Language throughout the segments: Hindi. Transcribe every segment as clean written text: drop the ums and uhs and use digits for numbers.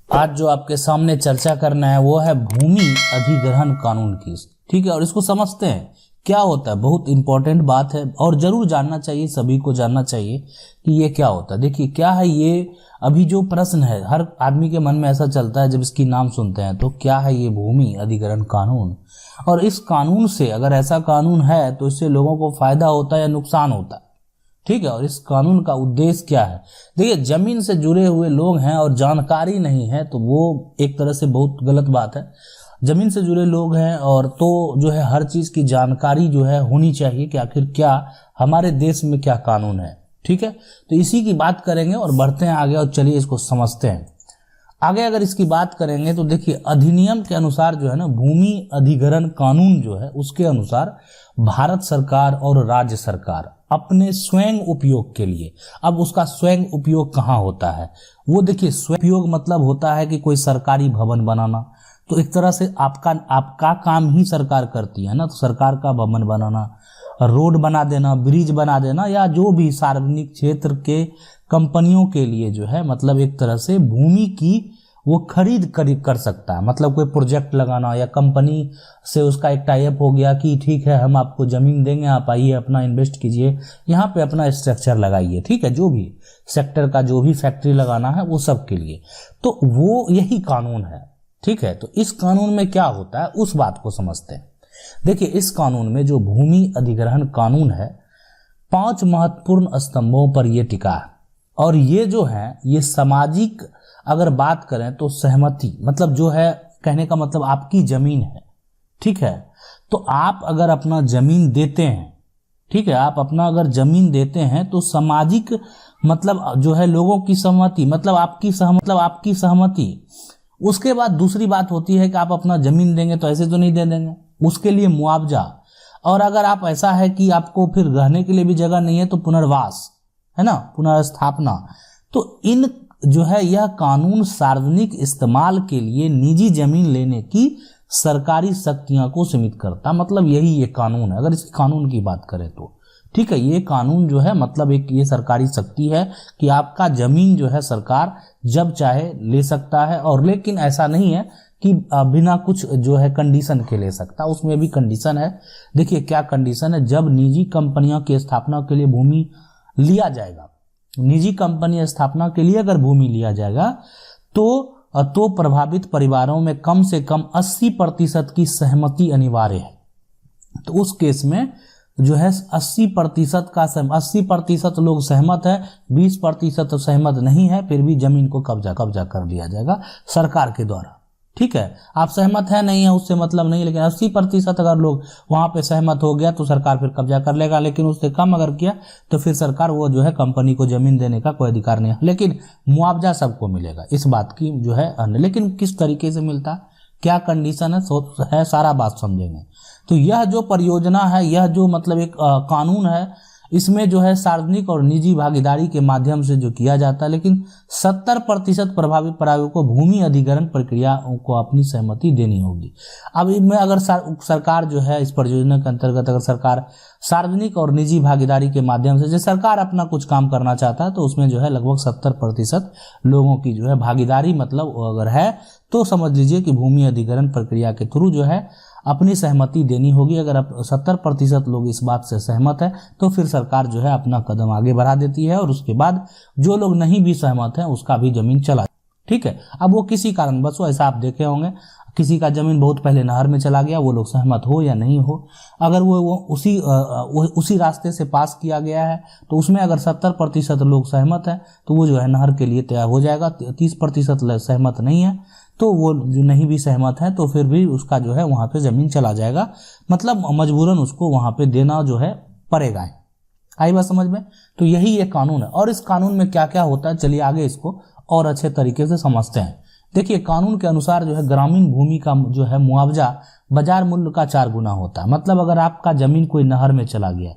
आज जो आपके सामने चर्चा करना है वो है भूमि अधिग्रहण कानून की। ठीक है, और इसको समझते हैं क्या होता है। बहुत इंपॉर्टेंट बात है और जरूर जानना चाहिए, सभी को जानना चाहिए कि ये क्या होता है। देखिए क्या है ये, अभी जो प्रश्न है हर आदमी के मन में ऐसा चलता है जब इसकी नाम सुनते हैं, तो क्या है ये भूमि अधिग्रहण कानून, और इस कानून से अगर ऐसा कानून है तो इससे लोगों को फायदा होता है या नुकसान होता है। ठीक है, और इस कानून का उद्देश्य क्या है। देखिए जमीन से जुड़े हुए लोग हैं और जानकारी नहीं है तो वो एक तरह से बहुत गलत बात है। जमीन से जुड़े लोग हैं और तो जो है हर चीज की जानकारी जो है होनी चाहिए कि आखिर क्या हमारे देश में क्या कानून है। ठीक है, तो इसी की बात करेंगे और बढ़ते हैं आगे और चलिए इसको समझते हैं आगे। अगर इसकी बात करेंगे तो देखिए अधिनियम के अनुसार जो है ना, भूमि अधिग्रहण कानून जो है उसके अनुसार भारत सरकार और राज्य सरकार अपने स्वयं उपयोग के लिए, अब उसका स्वयं उपयोग कहाँ होता है वो देखिए, स्वयं उपयोग मतलब होता है कि कोई सरकारी भवन बनाना, तो एक तरह से आपका काम ही सरकार करती है ना, तो सरकार का भवन बनाना, रोड बना देना, ब्रिज बना देना, या जो भी सार्वजनिक क्षेत्र के कंपनियों के लिए जो है मतलब एक तरह से भूमि की वो खरीद कर सकता है। मतलब कोई प्रोजेक्ट लगाना या कंपनी से उसका एक टाई अप हो गया कि ठीक है हम आपको जमीन देंगे, आप आइए अपना इन्वेस्ट कीजिए, यहाँ पे अपना स्ट्रक्चर लगाइए। ठीक है, जो भी सेक्टर का जो भी फैक्ट्री लगाना है वो सब के लिए, तो वो यही कानून है। ठीक है, तो इस कानून में क्या होता है उस बात को समझते हैं। देखिए इस कानून में जो भूमि अधिग्रहण कानून है 5 महत्वपूर्ण स्तंभों पर ये टिका है, और ये जो है ये सामाजिक अगर बात करें तो सहमति, मतलब जो है कहने का मतलब आपकी जमीन है। ठीक है, तो आप अगर अपना जमीन देते हैं, ठीक है, आप अपना अगर जमीन देते हैं तो सामाजिक मतलब जो है लोगों की सहमति, मतलब आपकी सहमति। उसके बाद दूसरी बात होती है कि आप अपना जमीन देंगे तो ऐसे तो नहीं दे देंगे, उसके लिए मुआवजा, और अगर आप ऐसा है कि आपको फिर रहने के लिए भी जगह नहीं है तो पुनर्वास है ना, पुनर्स्थापना। तो इन जो है यह कानून सार्वजनिक इस्तेमाल के लिए निजी जमीन लेने की सरकारी शक्तियों को सीमित करता, मतलब यही ये कानून है अगर इस कानून की बात करें तो। ठीक है, ये कानून जो है मतलब एक ये सरकारी शक्ति है कि आपका जमीन जो है सरकार जब चाहे ले सकता है, और लेकिन ऐसा नहीं है कि बिना कुछ जो है कंडीशन के ले सकता, उसमें भी कंडीशन है। देखिए क्या कंडीशन है, जब निजी कंपनियों की स्थापना के लिए भूमि लिया जाएगा, निजी कंपनी स्थापना के लिए अगर भूमि लिया जाएगा तो प्रभावित परिवारों में कम से कम 80% की सहमति अनिवार्य है। तो उस केस में जो है 80% लोग सहमत है, 20% सहमत नहीं है, फिर भी जमीन को कब्जा कर लिया जाएगा सरकार के द्वारा। ठीक है, आप सहमत है नहीं है उससे मतलब नहीं, लेकिन 80% अगर लोग वहां पे सहमत हो गया तो सरकार फिर कब्जा कर लेगा, लेकिन उससे कम अगर किया तो फिर सरकार वो जो है कंपनी को जमीन देने का कोई अधिकार नहीं है, लेकिन मुआवजा सबको मिलेगा। इस बात की जो है लेकिन किस तरीके से मिलता है, क्या कंडीशन है सारा बात समझेंगे। तो यह जो परियोजना है, यह जो मतलब एक कानून है, इसमें जो है सार्वजनिक और निजी भागीदारी के माध्यम से जो किया जाता है, लेकिन 70% प्रभावित परिवारों को भूमि अधिग्रहण प्रक्रिया को अपनी सहमति देनी होगी। अब इनमें अगर सरकार जो है इस परियोजना के अंतर्गत अगर सरकार सार्वजनिक और निजी भागीदारी के माध्यम से जो सरकार अपना कुछ काम करना चाहता है तो उसमें जो है लगभग 70% लोगों की जो है भागीदारी मतलब अगर है तो समझ लीजिए कि भूमि अधिग्रहण प्रक्रिया के थ्रू जो है अपनी सहमति देनी होगी। अगर 70% लोग इस बात से सहमत है तो फिर सरकार जो है अपना कदम आगे बढ़ा देती है, और उसके बाद जो लोग नहीं भी सहमत हैं उसका भी जमीन चला। ठीक है, अब वो किसी कारणवश हो, ऐसा आप देखे होंगे किसी का जमीन बहुत पहले नहर में चला गया, वो लोग सहमत हो या नहीं हो, अगर वो उसी रास्ते से पास किया गया है तो उसमें अगर 70% लोग सहमत हैं तो वो जो है नहर के लिए तैयार हो जाएगा। 30% सहमत नहीं है तो वो जो नहीं भी सहमत है तो फिर भी उसका जो है वहां पे जमीन चला जाएगा, मतलब मजबूरन उसको वहां पे देना जो है पड़ेगा। आई बात समझ में। तो यही ये कानून है, और इस कानून में क्या क्या होता है चलिए आगे इसको और अच्छे तरीके से समझते हैं। देखिए कानून के अनुसार जो है ग्रामीण भूमि का जो है मुआवजा बाजार मूल्य का 4 गुना होता है। मतलब अगर आपका जमीन कोई नहर में चला गया,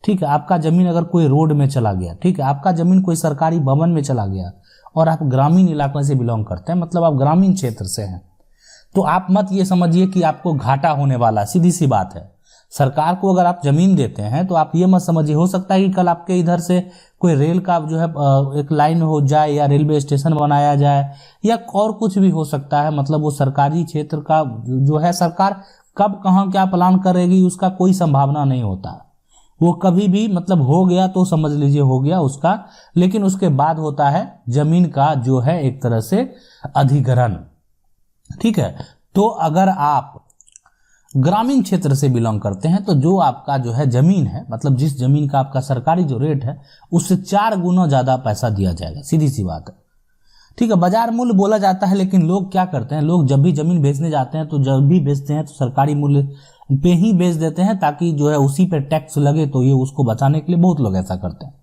ठीक है, आपका जमीन अगर कोई रोड में चला गया, ठीक है, आपका जमीन कोई सरकारी भवन में चला गया और आप ग्रामीण इलाकों से बिलोंग करते हैं, मतलब आप ग्रामीण क्षेत्र से हैं, तो आप मत ये समझिए कि आपको घाटा होने वाला, सीधी सी बात है। सरकार को अगर आप जमीन देते हैं तो आप ये मत समझिए, हो सकता है कि कल आपके इधर से कोई रेल का जो है एक लाइन हो जाए या रेलवे स्टेशन बनाया जाए या और कुछ भी हो सकता है। मतलब वो सरकारी क्षेत्र का जो है, सरकार कब कहाँ क्या प्लान करेगी उसका कोई संभावना नहीं होता। वो कभी भी मतलब हो गया तो समझ लीजिए हो गया उसका, लेकिन उसके बाद होता है जमीन का जो है एक तरह से अधिग्रहण। ठीक है, तो अगर आप ग्रामीण क्षेत्र से बिलोंग करते हैं तो जो आपका जो है जमीन है, मतलब जिस जमीन का आपका सरकारी जो रेट है उससे 4 गुना ज्यादा पैसा दिया जाएगा, सीधी सी बात है। ठीक है, बाजार मूल्य बोला जाता है, लेकिन लोग क्या करते हैं, लोग जब भी जमीन बेचने जाते हैं तो जब भी बेचते हैं तो सरकारी मूल्य पे ही बेच देते हैं ताकि जो है उसी पे टैक्स लगे, तो ये उसको बचाने के लिए बहुत लोग ऐसा करते हैं।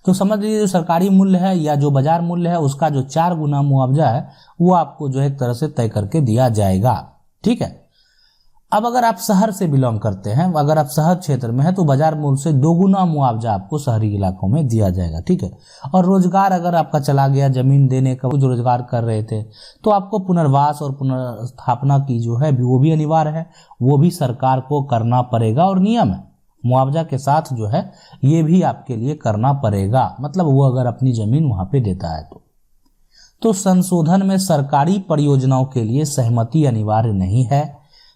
तो समझ लीजिए जो सरकारी मूल्य है या जो बाजार मूल्य है उसका जो 4 गुना मुआवजा है वो आपको जो है एक तरह से तय करके दिया जाएगा। ठीक है, अब अगर आप शहर से बिलोंग करते हैं, अगर आप शहर क्षेत्र में हैं तो बाजार मूल्य से 2 गुना मुआवजा आपको शहरी इलाकों में दिया जाएगा। ठीक है, और रोजगार अगर आपका चला गया जमीन देने का, जो रोजगार कर रहे थे तो आपको पुनर्वास और पुनर्स्थापना की जो है वो भी अनिवार्य है, वो भी सरकार को करना पड़ेगा और नियम है, मुआवजा के साथ जो है ये भी आपके लिए करना पड़ेगा। मतलब वो अगर अपनी जमीन वहां पे देता है तो संशोधन में सरकारी परियोजनाओं के लिए सहमति अनिवार्य नहीं है।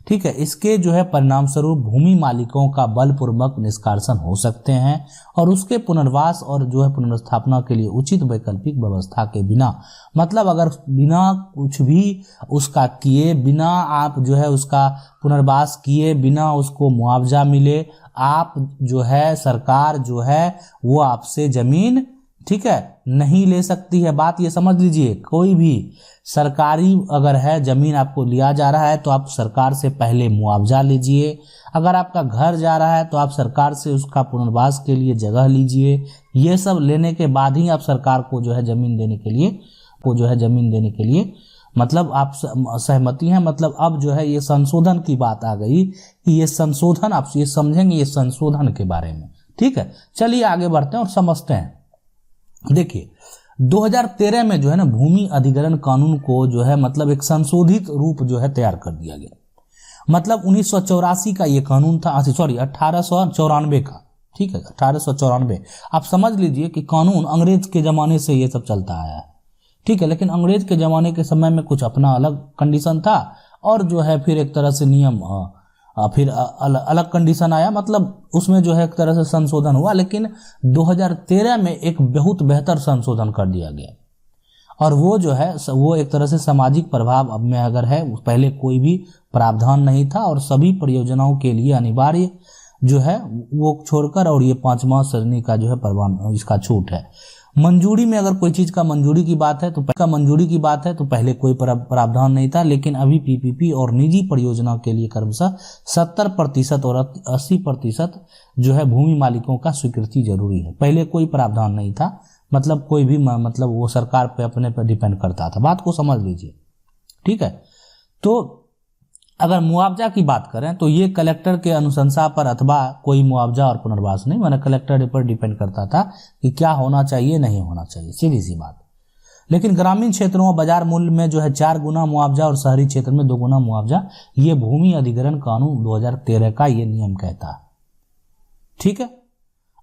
ठीक है, इसके जो है परिणाम स्वरूप भूमि मालिकों का बलपूर्वक निष्कासन हो सकते हैं और उसके पुनर्वास और जो है पुनर्स्थापना के लिए उचित वैकल्पिक व्यवस्था के बिना, मतलब अगर बिना कुछ भी उसका किए, बिना आप जो है उसका पुनर्वास किए, बिना उसको मुआवजा मिले, आप जो है सरकार जो है वो आपसे जमीन, ठीक है, नहीं ले सकती है। बात ये समझ लीजिए, कोई भी सरकारी अगर है जमीन आपको लिया जा रहा है तो आप सरकार से पहले मुआवजा लीजिए। अगर आपका घर जा रहा है तो आप सरकार से उसका पुनर्वास के लिए जगह लीजिए। ये सब लेने के बाद ही आप सरकार को जो है जमीन देने के लिए मतलब आप सहमति हैं। मतलब अब जो है ये संशोधन की बात आ गई कि ये संशोधन, आप ये समझेंगे ये संशोधन के बारे में। ठीक है, चलिए आगे बढ़ते हैं और समझते हैं। देखिए 2013 में जो है ना भूमि अधिग्रहण कानून को जो है मतलब एक संशोधित रूप जो है तैयार कर दिया गया। मतलब 1984 का ये कानून था, 1894 का। ठीक है, 1894। आप समझ लीजिए कि कानून अंग्रेज के जमाने से ये सब चलता आया है। ठीक है, लेकिन अंग्रेज के जमाने के समय में कुछ अपना अलग कंडीशन था और जो है फिर एक तरह से नियम फिर अलग कंडीशन आया, मतलब उसमें जो है एक तरह से संशोधन हुआ। लेकिन 2013 में एक बहुत बेहतर संशोधन कर दिया गया और वो जो है वो एक तरह से सामाजिक प्रभाव अब में अगर है, पहले कोई भी प्रावधान नहीं था और सभी परियोजनाओं के लिए अनिवार्य जो है वो छोड़कर, और ये 5वां श्रेणी का जो है इसका छूट है। मंजूरी में अगर कोई चीज का मंजूरी की बात है तो पहले कोई प्रावधान नहीं था, लेकिन अभी पीपीपी और निजी परियोजना के लिए क्रमशः 70% और 80% जो है भूमि मालिकों का स्वीकृति जरूरी है। पहले कोई प्रावधान नहीं था, मतलब कोई भी मतलब वो सरकार पे अपने पर डिपेंड करता था। बात को समझ लीजिए। ठीक है, तो अगर मुआवजा की बात करें तो ये कलेक्टर के अनुशंसा पर अथवा कोई मुआवजा और पुनर्वास नहीं, मैंने कलेक्टर पर डिपेंड करता था कि क्या होना चाहिए नहीं होना चाहिए, सीधी सी बात। लेकिन ग्रामीण क्षेत्रों में बाजार मूल्य में जो है 4 गुना मुआवजा और शहरी क्षेत्र में 2 गुना मुआवजा, ये भूमि अधिग्रहण कानून 2013 का ये नियम कहता है। ठीक है,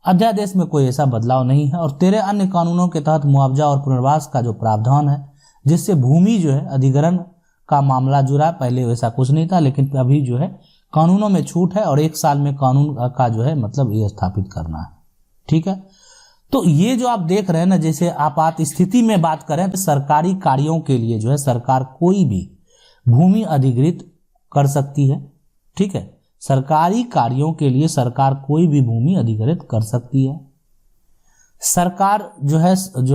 अध्यादेश में कोई ऐसा बदलाव नहीं है और 13 अन्य कानूनों के तहत मुआवजा और पुनर्वास का जो प्रावधान है जिससे भूमि जो है अधिग्रहण का मामला जुड़ा। पहले वैसा कुछ नहीं था, लेकिन अभी जो है कानूनों में छूट है और 1 साल में कानून का जो है मतलब ये स्थापित करना है। ठीक है, तो ये जो आप देख रहे हैं ना, जैसे आपात स्थिति में बात करें तो सरकारी कार्यों के लिए जो है सरकार कोई भी भूमि अधिग्रहित कर सकती है। ठीक है, सरकारी कार्यों के लिए सरकार कोई भी भूमि अधिग्रहित कर सकती है। सरकार जो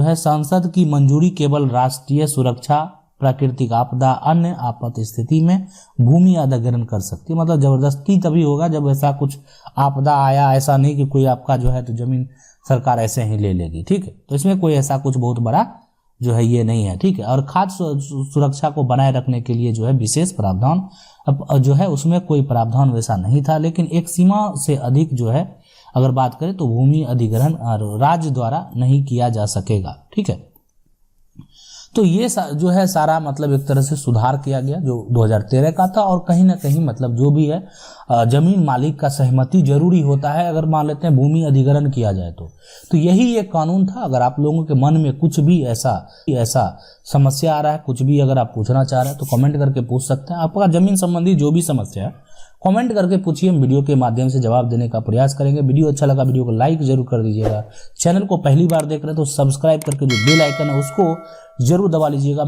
है संसद की मंजूरी केवल राष्ट्रीय सुरक्षा, प्राकृतिक आपदा, अन्य आपात स्थिति में भूमि अधिग्रहण कर सकती है। मतलब जबरदस्ती तभी होगा जब ऐसा कुछ आपदा आया, ऐसा नहीं कि कोई आपका जो है तो जमीन सरकार ऐसे ही ले लेगी। ठीक है, तो इसमें कोई ऐसा कुछ बहुत बड़ा जो है ये नहीं है। ठीक है, और खाद्य सुरक्षा को बनाए रखने के लिए जो है विशेष प्रावधान जो है उसमें कोई प्रावधान वैसा नहीं था, लेकिन एक सीमा से अधिक जो है अगर बात करें तो भूमि अधिग्रहण राज्य द्वारा नहीं किया जा सकेगा। ठीक है, तो ये जो है सारा मतलब एक तरह से सुधार किया गया जो 2013 का था। और कहीं ना कहीं मतलब जो भी है जमीन मालिक का सहमति जरूरी होता है अगर मान लेते हैं भूमि अधिग्रहण किया जाए तो यही एक कानून था। अगर आप लोगों के मन में कुछ भी ऐसा समस्या आ रहा है, कुछ भी अगर आप पूछना चाह रहे हैं तो कमेंट करके पूछ सकते हैं। आपका जमीन संबंधी जो भी समस्या है कमेंट करके पूछिए, हम वीडियो के माध्यम से जवाब देने का प्रयास करेंगे। वीडियो अच्छा लगा वीडियो को लाइक जरूर कर दीजिएगा। चैनल को पहली बार देख रहे हैं तो सब्सक्राइब करके जो बेल आइकन है उसको जरूर दबा लीजिएगा।